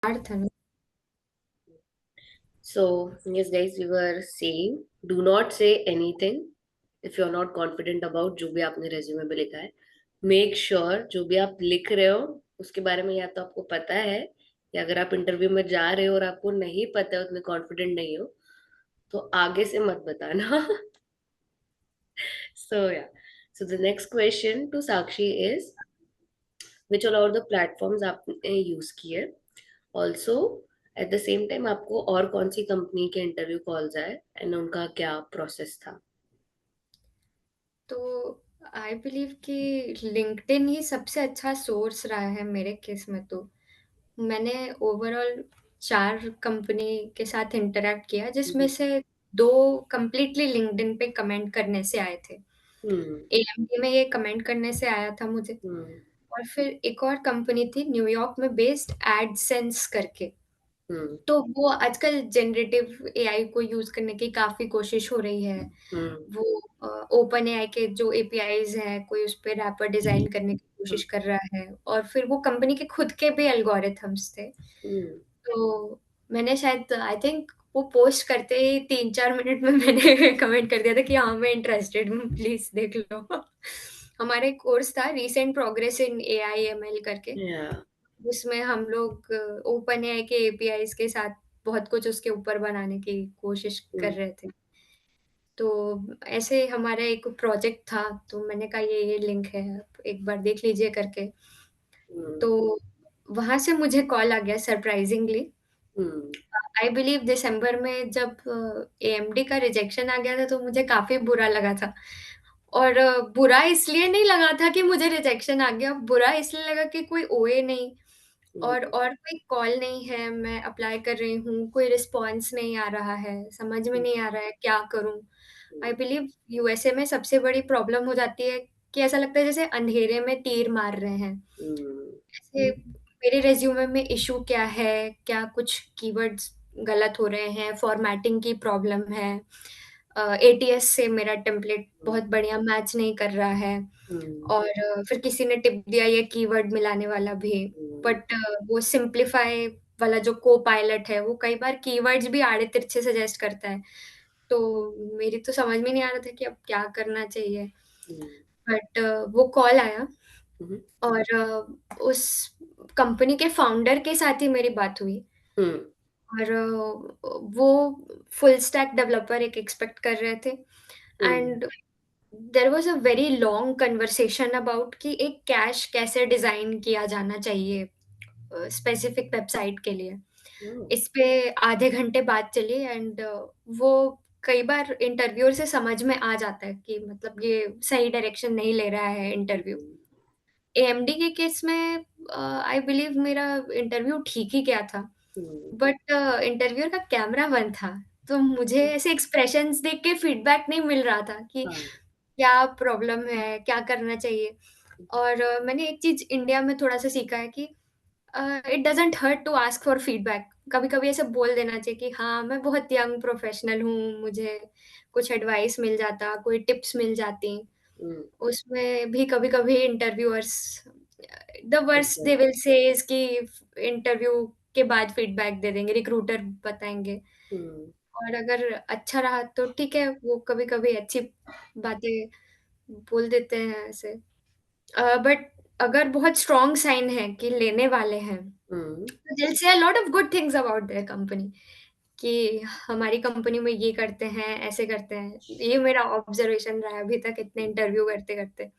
था ना। So, yes, guys, we were saying, do not say anything if you're not confident about जो भी आपने रेज्यूमे में लिखा है. Make sure जो भी आप लिख रहे हो उसके बारे में या तो आपको पता है, या अगर आप इंटरव्यू में जा रहे हो और आपको नहीं पता है, उतने कॉन्फिडेंट नहीं हो, तो आगे से मत बताना. So yeah. So the next question to Sakshi is, which all are the platforms आपने यूज किए? Also at the same time आपको और कौन सी कंपनी के इंटरव्यू कॉल्स आए एंड उनका क्या प्रोसेस था? तो आई बिलीव कि लिंक्डइन ही सबसे अच्छा सोर्स रहा है मेरे केस में। तो मैंने ओवरऑल 4 कंपनी के साथ इंटरैक्ट किया, जिसमें हम्म. से 2 कंप्लीटली लिंक्डइन पे कमेंट करने से आए थे। हम्म. एएमडी में ये कमेंट करने से आया था मुझे। हम्म. और फिर एक और कंपनी थी न्यूयॉर्क में बेस्ड एडसेंस करके। हम्म. तो वो आजकल जनरेटिव एआई को यूज़ करने की काफ़ी कोशिश हो रही है। हम्म. वो ओपन एआई के जो एपीआईज़ हैं, कोई उस पे रैपर डिज़ाइन करने की हम्म. कोशिश कर रहा है और फिर वो कंपनी के खुद के भी एल्गोरिथम्स थे। हम्म. तो मैंने शायद आई थिंक वो पोस्ट करते ही 3-4 मिनट में मैंने कमेंट कर दिया था कि हाँ, मैं इंटरेस्टेड हूँ, प्लीज़ देख लो। हमारा एक कोर्स था recent progress in AI ML करके। या. उसमें हम लोग ओपन एआई के एपीआईज़ के साथ बहुत कुछ उसके ऊपर बनाने की कोशिश कर हम्म. रहे थे। तो ऐसे हमारा एक प्रोजेक्ट था, तो मैंने कहा ये लिंक है, आप एक बार देख लीजिए करके। हम्म. तो वहाँ से मुझे कॉल आ गया सरप्राइज़िंगली। हम्म. आई बिलीव दिसंबर में जब एएमडी का रिजेक्शन आ गया था, तो मुझे काफ़ी बुरा लगा था। और बुरा इसलिए नहीं लगा था कि मुझे रिजेक्शन आ गया, बुरा इसलिए लगा कि कोई ओए नहीं और कोई कॉल नहीं है, मैं अप्लाई कर रही हूँ, कोई रिस्पॉन्स नहीं आ रहा है, समझ में नहीं आ रहा है क्या करूँ? आई बिलीव यूएसए में सबसे बड़ी प्रॉब्लम हो जाती है कि ऐसा लगता है जैसे अंधेरे में तीर मार रहे हैं। हम्म. ऐसे मेरे रिज़्यूमे में इश्यू क्या है? क्या कुछ कीवर्ड्स गलत हो रहे हैं? फॉर्मेटिंग की प्रॉब्लम है? एटीएस से मेरा टेम्पलेट बहुत बढ़िया मैच नहीं कर रहा है हम्म. और फिर किसी ने टिप दिया ये कीवर्ड मिलाने वाला भी। हम्म. बट वो सिम्प्लीफाई वाला जो को-पायलट है, वो कई बार कीवर्ड्स भी आड़े-तिरछे सजेस्ट करता है। तो मेरी तो समझ में नहीं आ रहा था कि अब क्या करना चाहिए। बट वो कॉल आया हम्म. और उस कंपनी के फाउंडर के साथ ही मेरी बात हुई हम्म. और वो फुल स्टैक डेवलपर एक एक्सपेक्ट कर रहे थे hmm. And there was a very long conversation about कि एक कैश कैसे डिज़ाइन किया जाना चाहिए स्पेसिफिक वेबसाइट के लिए। हम्म. इस पे आधे घंटे बात चली एंड वो कई बार इंटरव्यूअर से समझ में आ जाता है कि मतलब ये सही डायरेक्शन नहीं ले रहा है इंटरव्यू। एएमडी के केस में आई बिलीव मेरा इंटरव्यू ठीक ही गया था, हम्म. बट इंटरव्यूअर का कैमरा बंद था, तो मुझे ऐसे एक्सप्रेशंस देख के फीडबैक नहीं मिल रहा था कि हाँ. क्या प्रॉब्लम है, क्या करना चाहिए? और मैंने एक चीज़ इंडिया में थोड़ा-सा सीखा है कि it doesn't hurt to ask for feedback. कभी-कभी ऐसे बोल देना चाहिए कि हाँ, मैं बहुत यंग प्रोफेशनल हूँ, मुझे कुछ एडवाइस मिल जाता, कोई टिप्स मिल जाती। हम्म. उसमें भी कभी-कभी interviewers the worst they Exactly. Will say is कि इंटरव्यू के बाद फीडबैक दे देंगे, रिक्रूटर बताएँगे हम्म. और अगर अच्छा रहा तो ठीक है, वो कभी-कभी अच्छी बातें बोल देते हैं ऐसे। बट अगर बहुत स्ट्रॉन्ग साइन है कि लेने वाले हैं, हम्म. तो they will say a lot of good things about their company कि हमारी कंपनी में ये करते हैं, ऐसे करते हैं। ये मेरा ऑब्जर्वेशन रहा है अभी तक इतने इंटरव्यू करते-करते।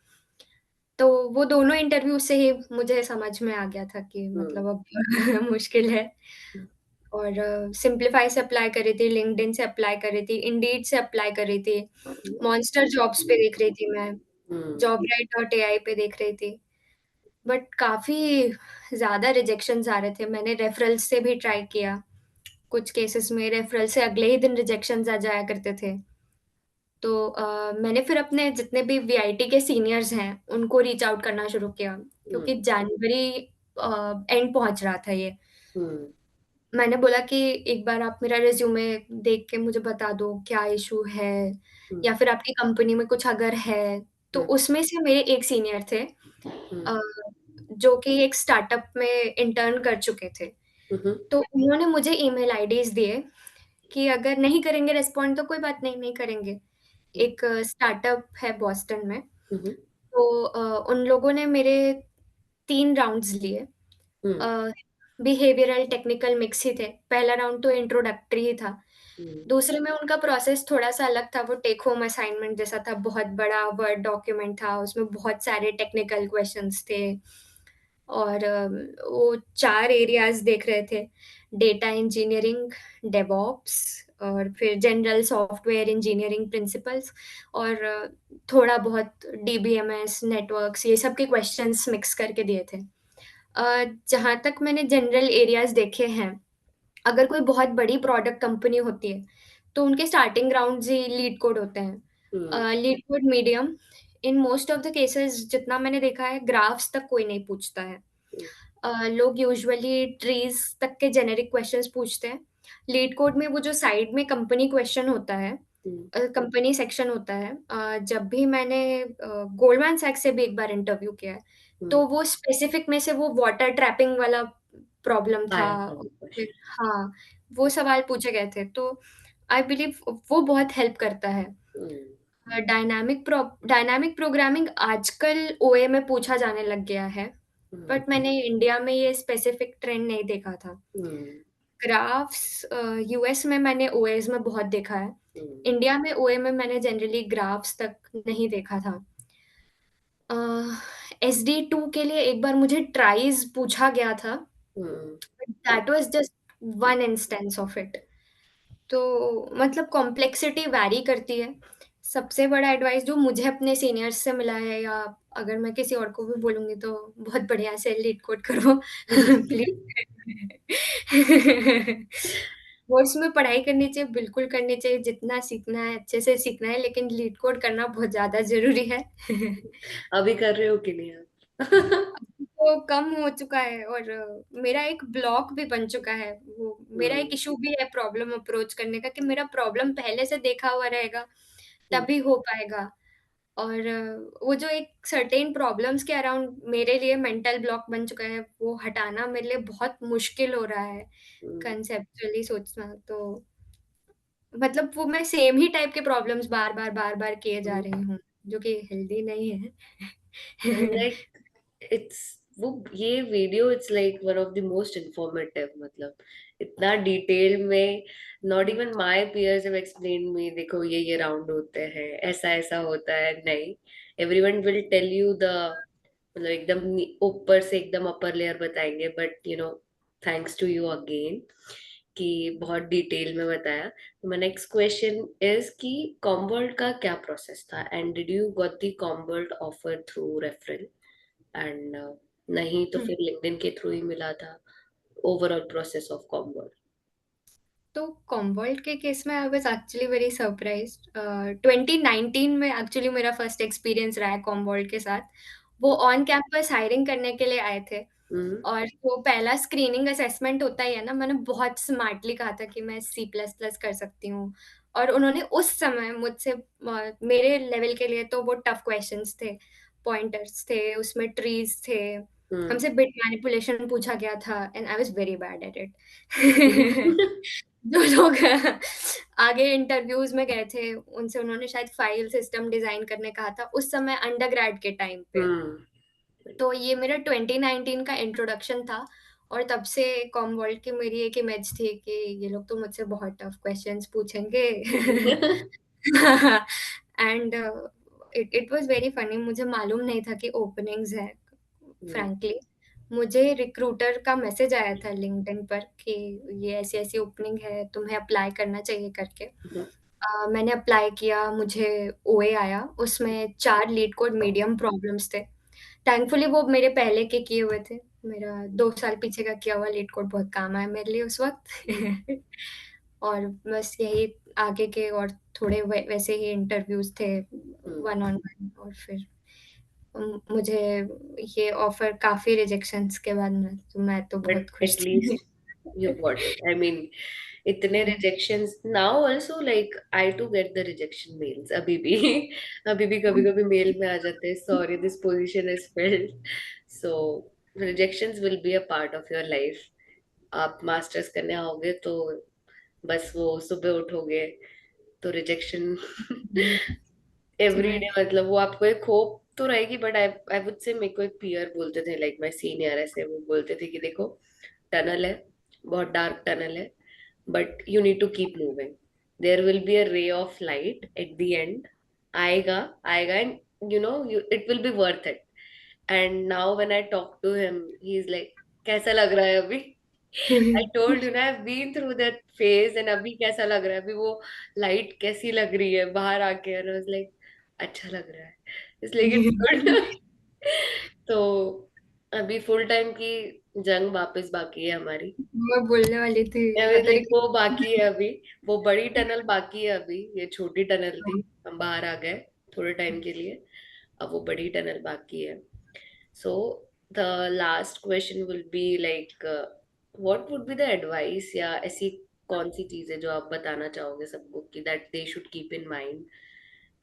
तो वो दोनों इंटरव्यू से ही मुझे समझ में आ गया था कि हम्म. मतलब अब मुश्किल है और सिम्प्लीफाई से अप्लाई कर रही थी, लिंक्डइन से अप्लाई कर रही थी, इंडीड से अप्लाई कर रही थी, मॉन्स्टर जॉब्स पे देख रही थी मैं, हम्म. जॉबराइट.एआई पे देख रही थी। बट काफ़ी ज़्यादा रिजेक्शंस आ रहे थे। मैंने रेफरल्स से भी ट्राई किया। कुछ केसेस में रेफरल से अगले ही दिन रिजेक्शंस आ जाया करते थे। तो मैंने फिर अपने जितने भी वीआईटी के सीनियर्स हैं, उनको रीच आउट करना शुरू किया क्योंकि हम्म. जनवरी एंड पहुँच रहा था ये। हम्म. मैंने बोला कि एक बार आप मेरा रिज़्यूमे देख के मुझे बता दो क्या इश्यू है हम्म. या फिर आपकी कंपनी में कुछ अगर है, तो हम्म. उसमें से मेरे एक सीनियर थे हम्म. अ, जो कि एक स्टार्टअप में इंटर्न कर चुके थे। हम्म। तो उन्होंने मुझे ईमेल आईडीज़ दिए कि अगर नहीं करेंगे रिस्पॉन्ड तो कोई बात नहीं, नहीं करेंगे। एक स्टार्टअप है बॉस्टन में, हम्म। तो उन लोगों ने मेरे 3 राउंड्स लिए। हम्म। अ, बिहेवियरल, टेक्निकल मिक्स ही थे। पहला राउंड तो इंट्रोडक्टरी ही था। हम्म। दूसरे में उनका प्रोसेस थोड़ा-सा अलग था, वो टेक होम असाइनमेंट जैसा था, बहुत बड़ा वर्ड डॉक्यूमेंट था, उसमें बहुत सारे टेक्निकल क्वेश्चन्स थे और वो 4 एरियाज़ देख रहे थे, डेटा इंजीनियरिंग, डेवऑप्स और फिर जनरल सॉफ्टवेयर इंजीनियरिंग प्रिंसिपल्स और थोड़ा बहुत डीबीएमएस, नेटवर्क्स ये सब के क्वेश्चन्स मिक्स करके दिए थे। जहाँ तक मैंने जनरल एरियाज़ देखे हैं, अगर कोई बहुत बड़ी प्रोडक्ट कंपनी होती है, तो उनके स्टार्टिंग राउंड्स ही लीड कोड होते हैं। Hmm. LeetCode medium, in most of the cases जितना मैंने देखा है, ग्राफ्स तक कोई नहीं पूछता है। लोग यूजुअली ट्रीज़ तक के जेनेरिक क्वेश्चंस पूछते हैं। लीड कोड में वो जो साइड में कंपनी क्वेश्चन होता है, हम्म। कंपनी सेक्शन होता है, जब भी मैंने गोल्डमैन सैक्स से भी एक बार इंटरव्यू किया है, हम्म। तो वो स्पेसिफिक में से वो वाटर ट्रैपिंग वाला प्रॉब्लम था। आया था वो फिर क्वेश्चन। हाँ, वो सवाल पूछे गए थे, तो आई बिलीव वो बहुत हेल्प करता है। हम्म। डायनामिक प्रोग्रामिंग आजकल ओए में पूछा जाने लग गया है, हम्म। बट मैंने इंडिया में ये स्पेसिफिक ट्रेंड नहीं देखा था। हम्म। ग्राफ्स यूएस में मैंने ओएस में बहुत देखा है। हम्म। इंडिया में ओए में मैंने जनरली ग्राफ्स तक नहीं देखा था। अ, एसडी2 के लिए एक बार मुझे ट्राइज़ पूछा गया था, hmm. But that was just one instance of it. तो मतलब कॉम्प्लेक्सिटी वैरी करती है। सबसे बड़ा एडवाइस जो मुझे अपने सीनियर्स से मिला है या अगर मैं किसी और को भी बोलूँगी तो बहुत बढ़िया से लीड कोड करो प्लीज़। कोर्स में पढ़ाई करनी चाहिए, बिल्कुल करनी चाहिए, जितना सीखना है अच्छे से सीखना है, लेकिन लीड कोड करना बहुत ज़्यादा ज़रूरी है। अभी कर रहे हो कि नहीं आप? अभी तो कम हो चुका है और मेरा एक ब्लॉक भी बन चुका है। वो मेरा एक हम्म। इश्यू भी है प्रॉब्लम अप्रोच करने का कि मेरा प्रॉब्लम पहले से देखा हुआ रहेगा, हम्म। तभी हो पाएगा। और वो जो एक सर्टेन प्रॉब्लम्स के अराउंड मेरे लिए मेंटल ब्लॉक बन चुका है, वो हटाना मेरे लिए बहुत मुश्किल हो रहा है, हम्म। कंसेप्चुअली सोचना। तो मतलब वो मैं सेम ही टाइप के प्रॉब्लम्स बार-बार, बार-बार किए जा हम्म। रही हूँ, जो कि हेल्दी नहीं And है। like it's वो ये video it's like one of the most informative, मतलब इतना डिटेल में not even my peers have explain me, देखो ये राउंड होते हैं, ऐसा ऐसा होता है, नहीं, everyone will tell you the, मतलब एकदम ऊपर से एकदम अपर लेयर बताएंगे, but you know, thanks to you again कि बहुत डिटेल में बताया। तो माय नेक्स्ट क्वेश्चन इज कि कॉमवर्ल्ड का क्या प्रोसेस था, and did you got the Comworld offer through referral, and नहीं तो हुँ। फिर लिंक्डइन के थ्रू ही मिला था, ओवरऑल प्रोसेस ऑफ कॉमवर्ल्ड? तो कॉमवर्ल्ड के केस में I was actually very surprised. 2019 में एक्चुअली मेरा फर्स्ट एक्सपीरियंस रहा है कॉमवर्ल्ड के साथ। वो ऑन कैंपस हायरिंग करने के लिए आए थे हम्म। और वो पहला स्क्रीनिंग असेसमेंट होता ही है ना, मैंने बहुत स्मार्टली कहा था कि मैं सी प्लस प्लस कर सकती हूँ और उन्होंने उस समय मुझसे मेरे लेवल के लिए तो वो टफ क्वेश्चन्स थे, पॉइंटर्स थे, उसमें ट्रीज़ थे, हम्म। हमसे बिट मैनिपुलेशन पूछा गया था and I was very bad at it. जो लोग आगे इंटरव्यूज़ में गए थे, उनसे उन्होंने शायद फ़ाइल सिस्टम डिज़ाइन करने कहा था, उस समय अंडरग्रेड के टाइम पे। हम्म। तो ये मेरा 2019 का इंट्रोडक्शन था और तब से कॉमवर्ल्ड की मेरी एक इमेज थी कि ये लोग तो मुझसे बहुत टफ क्वेश्चंस पूछेंगे। And it it was very funny, मुझे मालूम नहीं था कि ओपनिंग्स हैं, फ्रैंकली। मुझे रिक्रूटर का मैसेज आया था लिंक्डइन पर कि ये ऐसी-ऐसी ओपनिंग है, तुम्हें अप्लाई करना चाहिए करके। मैंने अप्लाई किया, मुझे ओए आया, उसमें 4 लीड कोड मीडियम प्रॉब्लम्स थे। थैंकफुली वो मेरे पहले के किए हुए थे। मेरा 2 साल पीछे का किया हुआ लीड कोड बहुत काम आया मेरे लिए उस वक़्त। और बस यही आगे के और थोड़े वैसे ही इंटरव्यूज़ थे वन ऑन वन और फिर मुझे ये ऑफ़र काफ़ी रिजेक्शंस के बाद मिला, तो मैं तो बट बहुत खुश थी। At least you got it. I mean, इतने rejections now also, like I too get the rejection mails अभी भी अभी भी कभी कभी मेल में आ जाते हैं, sorry this position is filled, so rejections will be a part of your life. आप मास्टर्स करने आओगे तो बस वो सुबह उठोगे तो रिजेक्शन हुँ, एवरी डे, राइट। मतलब वो आपको एक होप तो रहेगी, but I I would say मेरे को एक पीयर बोलते थे, लाइक माय सीनियर, ऐसे वो बोलते थे कि देखो टनल है, बहुत डार्क टनल है, but you need to keep moving, there will be a ray of light at the end, आएगा, आएगा, and you know you it will be worth it. And now when I talk to him he is like, कैसा लग रहा है अभी? I told you ना, I been through that phase, and अभी कैसा लग रहा है, अभी वो लाइट कैसी लग रही है बाहर आके, एंड आई वाज लाइक अच्छा लग रहा है, इट्स लाइक इट्स गुड। तो अभी फुल टाइम की जंग वापस बाकी है हमारी, मैं बोलने वाली थी अगर लाइक वो बाकी है अभी, वो बड़ी टनल बाकी है अभी, ये छोटी टनल थी, हम बाहर आ गए थोड़े टाइम के लिए, अब वो बड़ी टनल बाकी है। So the last question will be like, what would be the advice, या ऐसी कौन सी चीज है जो आप बताना चाहोगे सबको कि that they should keep in mind,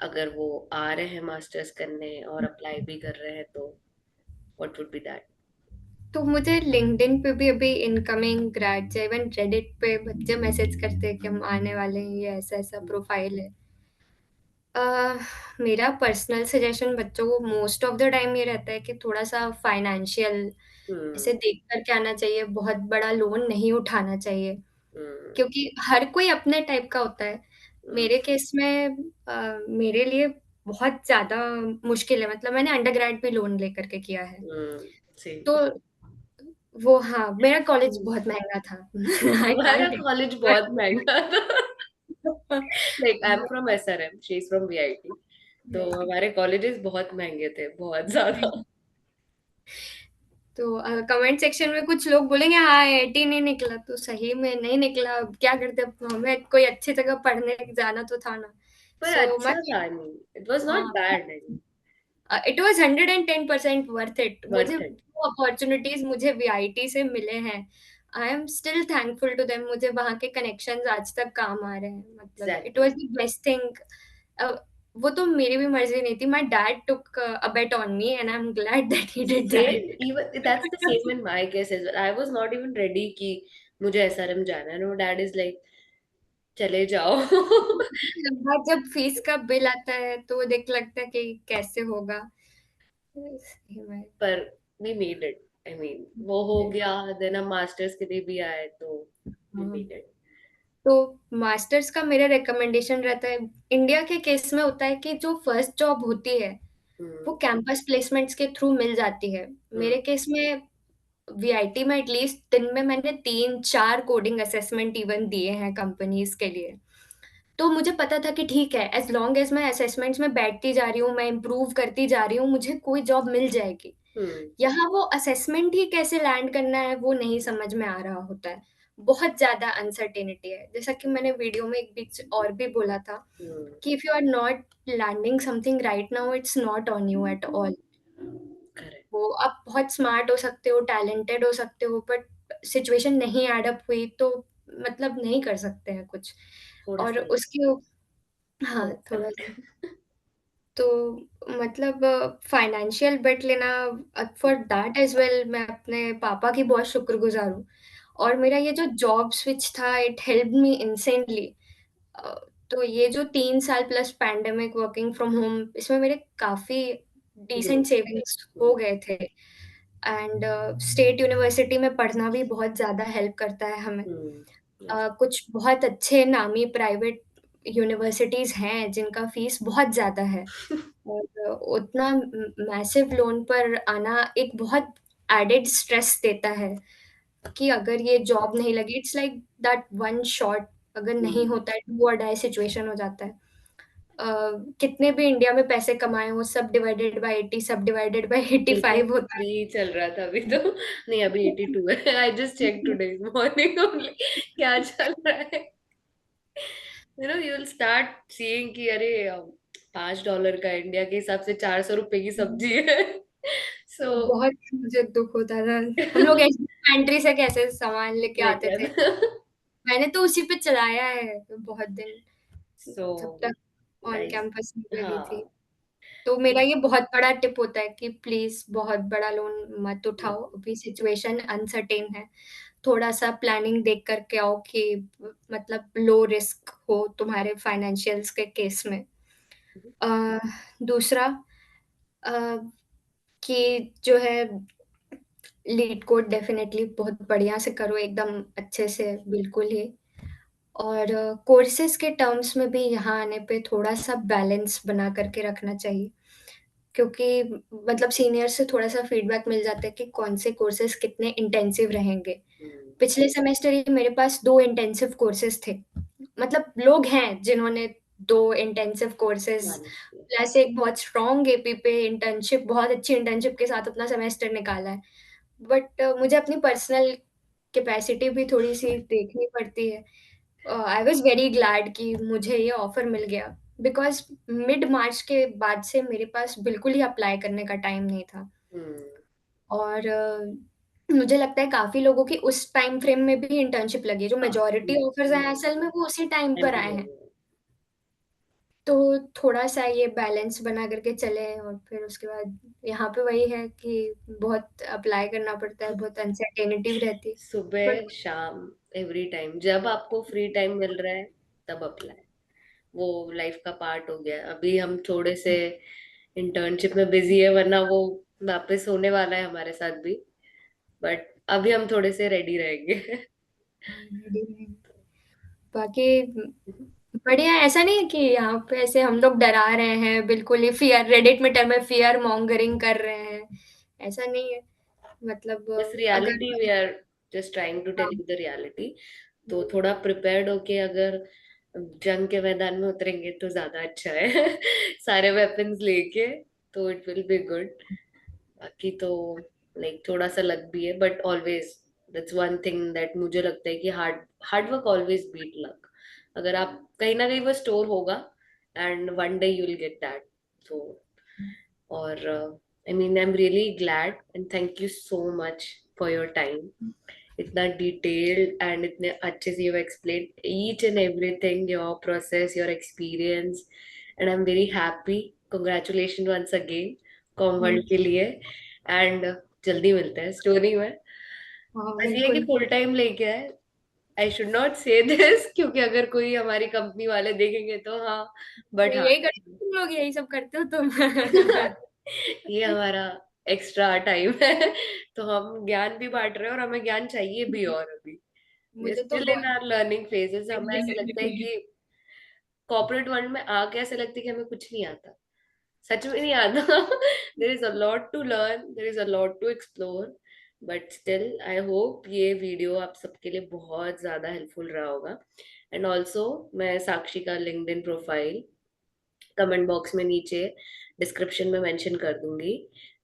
अगर वो आ रहे हैं मास्टर्स करने और अप्लाई भी कर रहे हैं तो व्हाट वुड बी दैट? तो मुझे लिंक्डइन पे भी अभी इनकमिंग ग्रेड्स या इवन रेडिट पे बच्चे मैसेज करते हैं कि हम आने वाले हैं, ये ऐसा-ऐसा प्रोफाइल है। अ, मेरा पर्सनल सजेशन बच्चों को मोस्ट ऑफ द टाइम ये रहता है कि थोड़ा-सा फाइनेंशियल ऐसे हम्म। देख कर के आना चाहिए, बहुत बड़ा लोन नहीं उठाना चाहिए, हम्म। क्योंकि हर कोई अपने टाइप का होता है। हम्म। मेरे केस में मेरे लिए बहुत ज़्यादा मुश्किल है, मतलब मैंने अंडरग्रेड भी लोन लेकर के किया है। सेम। तो वो हाँ, मेरा कॉलेज बहुत महँगा था। आई हमारा कांट कॉलेज बट बहुत महंगा था। Like I am from SRM, she is from VIT, तो हमारे कॉलेजेस बहुत महंगे थे, बहुत ज्यादा। तो कमेंट सेक्शन में कुछ लोग बोलेंगे हाँ, आईआईटी नहीं निकला, तो सही में नहीं निकला, अब क्या करते, अब हमें कोई अच्छी जगह पढ़ने जाना तो था ना। पर सो अच्छा मत था, नहीं इट वाज नॉट हाँ, बैड, नहीं इट वाज़ 110% वर्थ इट। मुझे वर्थ इट। जो अपॉर्च्युनिटीज़ मुझे वीआईटी से मिले हैं, I am still thankful to them. मुझे वहाँ के कनेक्शंस आज तक काम आ रहे हैं। मतलब it exactly. Was the best thing. Uh, वो तो मेरी भी मर्ज़ी नहीं थी। My dad took a bet on me and I am glad that he did same, that. Even that's the same in my case as well, I was not even ready कि मुझे SRM जाना है, no dad is like चले जाओ। बाद जब fees का bill आता है तो देख लगता है कि कैसे होगा। सही में। पर we made it, I mean वो हो गया, देन हम मास्टर्स के लिए भी आए तो वी हाँ। Made it. तो मास्टर्स का मेरा रिकमेंडेशन रहता है, इंडिया के केस में होता है कि जो फर्स्ट जॉब होती है, वो हम्म। कैंपस प्लेसमेंट्स के थ्रू मिल जाती है। हम्म। मेरे केस में वीआईटी में एटलीस्ट दिन में मैंने 3-4 कोडिंग असेसमेंट इवन दिए हैं कंपनीज़ के लिए। तो मुझे पता था कि ठीक है, एज़ लॉन्ग एज़ मैं असेसमेंट्स में बैठती जा रही हूँ, मैं इम्प्रूव करती जा रही हूँ, मुझे कोई जॉब मिल जाएगी। हम्म। यहाँ वो असेसमेंट ही कैसे लैंड करना है, वो नहीं समझ में आ रहा होता है। बहुत ज़्यादा अनसर्टेनिटी है। जैसा कि मैंने वीडियो में एक बीच और भी बोला था हम्म। कि if you are not landing something right now, it's not on you at all. Correct. वो आप बहुत स्मार्ट हो सकते हो, टैलेंटेड हो सकते हो, बट सिचुएशन नहीं एड अप हुई तो मतलब नहीं कर सकते हैं कुछ। थोड़ा और सा उसकी हाँ, थोड़ा थोड़ा-सा। सा तो मतलब फाइनेंशियल बेट लेना, फॉर दैट एज़ वेल मैं अपने पापा की बहुत शुक्रगुज़ार हूँ। और मेरा ये जो जॉब स्विच था, इट हेल्प्ड मी इंसेनली। अ, तो ये जो 3 साल plus pandemic working from home, इसमें मेरे काफ़ी ग्रो। डिसेंट सेविंग्स हो गए थे। एंड स्टेट यूनिवर्सिटी में पढ़ना भी बहुत ज़्यादा हेल्प करता है हमें। हम्म। कुछ बहुत अच्छे नामी प्राइवेट यूनिवर्सिटीज़ हैं जिनका फ़ीस बहुत ज़्यादा है। और उतना मैसिव लोन पर आना एक बहुत एडेड स्ट्रेस देता है कि अगर ये जॉब नहीं लगी, it's like that one shot, अगर नहीं होता है डू और डाई सिचुएशन हो जाता है। अ, कितने भी इंडिया में पैसे कमाए हो, सब डिवाइडेड बाय 80, सब डिवाइडेड बाय 85 होता 83 चल रहा था अभी तो, नहीं अभी 82 है, I just check today morning only क्या चल रहा है। यू विल स्टार्ट सीइंग कि अरे $5 का इंडिया के हिसाब से 400 रुपए की है। सब्जी है। सो बहुत मुझे दुःख होता था। हम लोग ऐसे पेंट्री से कैसे सामान लेके लेके आते थे। आना। मैंने तो उसी पे चलाया है बहुत दिन, सो जब तक ऑन नाइस। कैंपस नहीं लगी थी। हाँ। तो मेरा ये बहुत बड़ा टिप होता है कि प्लीज़ बहुत बड़ा लोन मत उठाओ, अभी सिचुएशन अनसर्टेन है। थोड़ा-सा प्लानिंग देख कर के आओ कि मतलब लो रिस्क हो तुम्हारे फाइनेंशियल्स के केस में। अ, दूसरा अ, कि जो है लीड कोड डेफ़िनेटली बहुत बढ़िया से करो एकदम अच्छे से बिल्कुल ही। और कोर्सेज़ के टर्म्स में भी यहाँ आने पे थोड़ा-सा बैलेंस बना कर के रखना चाहिए। क्योंकि मतलब सीनियर से थोड़ा-सा फीडबैक मिल जाता है कि कौन से कोर्सेज़ कितने इंटेंसिव रहेंगे। हम्म। पिछले सेमेस्टर ही मेरे पास 2 इंटेंसिव कोर्सेज़ थे। मतलब लोग हैं जिन्होंने 2 इंटेंसिव कोर्सेज़ मैनेज किया। प्लस एक बहुत स्ट्रॉन्ग एपी पे इंटर्नशिप बहुत अच्छी इंटर्नशिप के साथ अपना सेमेस्टर निकाला है। बट मुझे अपनी पर्सनल कैपेसिटी भी थोड़ी-सी देखनी पड़ती है। आई वाज़ वेरी ग्लैड कि मुझे ये ऑफ़र मिल गया बिकॉज़ मिड मार्च के बाद से मेरे पास बिल्कुल ही अप्लाई करने का टाइम नहीं था। हम्म। और मुझे लगता है काफ़ी लोगों की उस टाइम फ्रेम में भी इंटर्नशिप लगी है, जो हाँ, मेजॉरिटी ऑफ़र्स आए हैं असल में वो उसी टाइम पर एमपी आए हैं। लगे हैं। तो थोड़ा-सा ये बैलेंस बना कर के चलें और फिर उसके बाद यहाँ पे वही है कि बहुत अप्लाई करना पड़ता है, बहुत अनसर्टेनिटी भी रहती है। बट सुबह शाम एवरी टाइम जब आपको फ्री टाइम मिल रहा है तब अप्लाई, वो लाइफ का पार्ट हो गया है। अभी हम थोड़े से इंटर्नशिप में बिजी है, वरना वो वापस होने वाला है हमारे साथ भी, बट अभी हम थोड़े से रेडी रहेंगे। बाकी बढ़िया है, ऐसा नहीं है कि यहाँ पे ऐसे हम लोग डरा रहे हैं, बिल्कुल ही फ़ियर रेडिट में टर्म है फ़ियर मॉन्गरिंग कर रहे हैं, ऐसा नहीं है। मतलब बस अगर reality, we are just trying to tell हाँ, यू द रियलिटी। तो थोड़ा प्रिपेयर्ड होके अगर जंग के मैदान में उतरेंगे तो ज्यादा अच्छा है। सारे वेपन्स लेके, तो इट विल बी गुड। बाकी तो लाइक थोड़ा सा लक भी है, but always that's one thing that मुझे लगता है कि hard hard work always beat luck. अगर आप कहीं ना कहीं वो स्टोर होगा, and one day you will get that. तो और I mean I am really glad and thank you so much for your time. इतना डिटेल्ड एंड इतने अच्छे से you explain each and everything, your process, your experience, and I am very happy. Congratulation once again कॉम हुँ, world के लिए। And जल्दी मिलते हैं स्टोरी में। हाँ, बस ये है कि बिल्कुल। फुल टाइम लेके आए। आई शुड नॉट से दिस क्योंकि अगर कोई हमारी कंपनी वाले देखेंगे तो हाँ, बट ये हाँ। यही करते हो तुम लोग, यही सब करते हो तुम? ये हमारा एक्स्ट्रा टाइम है। तो हम ज्ञान भी बांट रहे हैं और हमें ज्ञान चाहिए भी। और अभी वी आर मुझे तो स्टिल इन बहुत आवर लर्निंग फेजेस। हमें ऐसे लगता है एग्ज़ैक्टली कि कॉर्पोरेट वर्ल्ड में आके ऐसे लगता है कि हमें कुछ नहीं आता। सच में नहीं आता। There is a lot to learn, there is a lot to explore, but still I hope ये वीडियो आप सबके लिए बहुत ज्यादा हेल्पफुल रहा होगा। एंड ऑल्सो मैं साक्षी का लिंक्डइन प्रोफाइल कमेंट बॉक्स में नीचे डिस्क्रिप्शन में मेंशन कर दूंगी,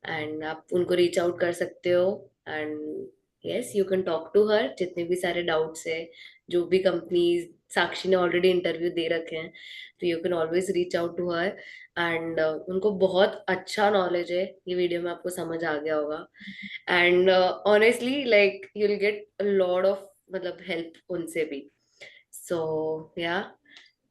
एंड आप उनको रीच आउट कर सकते हो। And yes, you can talk to her, जितने भी सारे डाउट्स है, जो भी कंपनीज, साक्षी ने ऑलरेडी इंटरव्यू दे रखे हैं, तो you can always reach out to her. And उनको बहुत अच्छा नॉलेज है, ये वीडियो में आपको समझ आ गया होगा। And honestly like you will get a lot of मतलब हेल्प उनसे भी। सो या,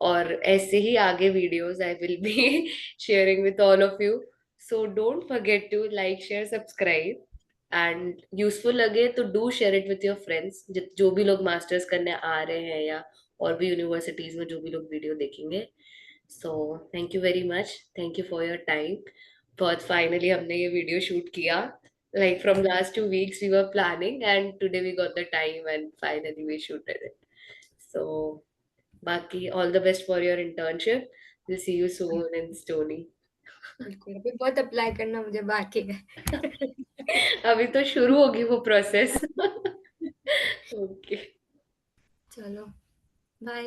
और ऐसे ही आगे videos I will be sharing with all of you. So don't forget to like share subscribe, and useful लगे तो do share it with your friends, जो भी लोग मास्टर्स करने आ रहे हैं या और भी यूनिवर्सिटीज में जो भी लोग वीडियो देखेंगे। So thank you very much, thank you for your time. बहुत फाइनली हमने ये वीडियो शूट किया, like from last 2 weeks we were planning, and today we got the time and finally we shooted it. So Baki, all the best for your internship. We'll see you soon in Stony. बिल्कुल, अभी बहुत apply करना मुझे बाकी है। अभी तो शुरू होगी वो प्रोसेस। ओके। चलो, बाय।